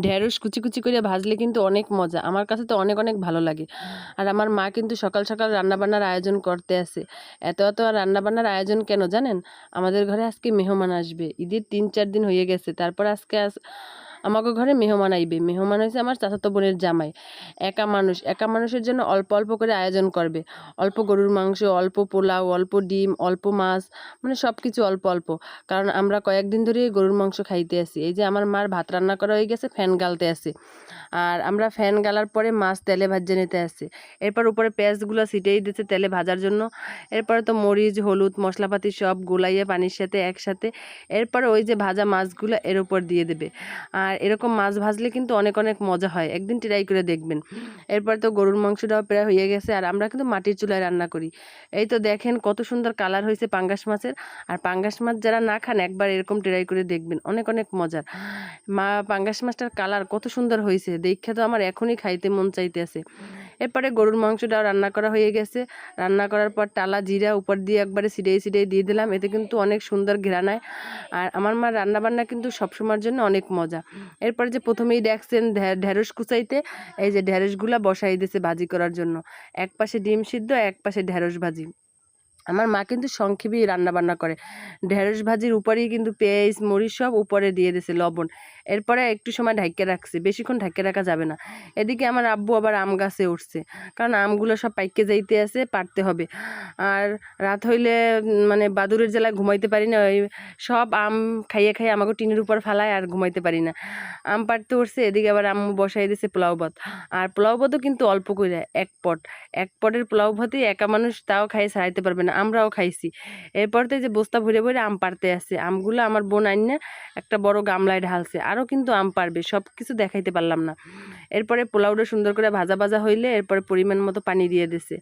ঢেঁড়স কুচি কুচি করে ভাজলে কিন্তু অনেক মজা, আমার কাছে তো অনেক অনেক ভালো লাগে। আর আমার মা কিন্তু সকাল সকাল রান্নাবান্নার আয়োজন করতে আসে। এত এত আর রান্নাবান্নার আয়োজন কেন জানেন? আমাদের ঘরে আজকে মেহমান আসবে, ঈদের 3-4 দিন হয়ে গেছে, তারপর আজকে আমাকে ঘরে মেহমান আইবে। মেহমান হয়েছে আমার চাচাতো বোনের জামাই। একা মানুষের জন্য অল্প অল্প করে আয়োজন করবে। অল্প গরুর মাংস, অল্প পোলাও, অল্প ডিম, অল্প মাছ, মানে সব কিছু অল্প অল্প। কারণ আমরা কয়েকদিন ধরে গরুর মাংস খাইতে আসি। এই যে আমার মার ভাত রান্না করা হয়ে গেছে, ফ্যান গালতে আসে। আর আমরা ফ্যান গালার পরে মাছ তেলে ভাজে নিতে আসি। এরপর উপরে পেঁয়াজগুলো ছিটিয়ে দিচ্ছে তেলে ভাজার জন্য। এরপরে তো মরিচ, হলুদ, মশলাপাতি সব গোলাইয়ে পানির সাথে একসাথে, এরপরে ওই যে ভাজা মাছগুলো এর উপর দিয়ে দেবে। আর এরকম মাছ ভাজলে কিন্তু অনেক অনেক মজা হয়, একদিন ট্রাই করে দেখবেন। এরপর তো গরুর মাংসটাও প্রায় হয়ে গেছে, আর আমরা কিন্তু মাটির চুলায় রান্না করি। এই তো দেখেন কত সুন্দর কালার হয়েছে পাঙ্গাস মাছের। আর পাঙ্গাস মাছ যারা না খান একবার এরকম ট্রাই করে দেখবেন, অনেক অনেক মজার। পাঙ্গাস মাছটার কালার কত সুন্দর হয়েছে, দেখে তো আমার এখনই খাইতে মন চাইতেছে। এরপরে গরুর মাংসটাও রান্না করা হয়ে গেছে। রান্না করার পর টালা জিরা উপর দিয়ে একবারে ছিটিয়ে ছিটিয়ে দিয়ে দিলাম, এতে কিন্তু অনেক সুন্দর ঘ্রাণ হয়। আর আমার মা রান্না বান্না কিন্তু সবসময়ের জন্য অনেক মজা। এরপরে যে প্রথমেই দেখছেন ঢেঁড়স কুচাইতে, এই যে ঢেঁড়সগুলা বসাই দিয়েছে ভাজি করার জন্য। এক পাশে ডিম সিদ্ধ, এক পাশে ঢেঁড়স ভাজি। আমার মা কিন্তু সংক্ষেপেই রান্না বান্না করে। ঢেঁড়স ভাজির উপরেই কিন্তু পেঁয়াজ মরিচ সব উপরে দিয়ে দিয়েছে, লবণ। এরপরে একটু সময় ঢাইকে রাখছে, বেশিক্ষণ ঢাইকে রাখা যাবে না। এদিকে আমার আব্বু আবার আম গাছে উঠছে, কারণ আমগুলো সব পাইকে যাইতে আছে, পারতে হবে। আর রাত হইলে মানে বাদুরের জ্বালায় ঘুমাইতে পারি না, ওই সব আম খাইয়ে খাইয়ে আমাকে টিনের উপর ফালায়, আর ঘুমাইতে পারি না। আম পাড়তে উঠছে, এদিকে আবার আম্মু বসাই দিয়েছে পোলাও ভাত। আর পোলাও ভাতও কিন্তু অল্প করে, এক পটের পোলাও ভাতই একা মানুষ তাও খাই ছাড়াইতে পারবে না, আমরাও খাইছি। এরপর তো এই যে বস্তা ভরে ভরে আম পাড়তে আসছে, আমগুলো আমার বোন আইনে একটা বড় গামলায় ঢালছে, আরও কিন্তু আম পারবে, সব কিছু দেখাইতে পারলাম না। এরপরে পোলাওটা সুন্দর করে ভাজা ভাজা হইলে এরপরে পরিমাণ মতো পানি দিয়ে দিছে।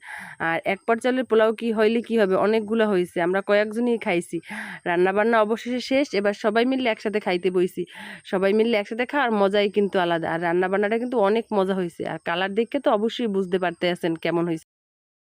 আর এক পট চালের পোলাও কি হইলে কি হবে, অনেকগুলো হয়েছে, আমরা কয়েকজনই খাইছি। রান্না বান্না অবশেষে শেষ, এবার সবাই মিলে একসাথে খাইতে বইছি। সবাই মিলে একসাথে খাওয়ার মজাই কিন্তু আলাদা। আর রান্না বান্নাটা কিন্তু অনেক মজা হয়েছে, আর কালার দেখে তো অবশ্যই বুঝতে পারতে আছেন কেমন হয়েছে।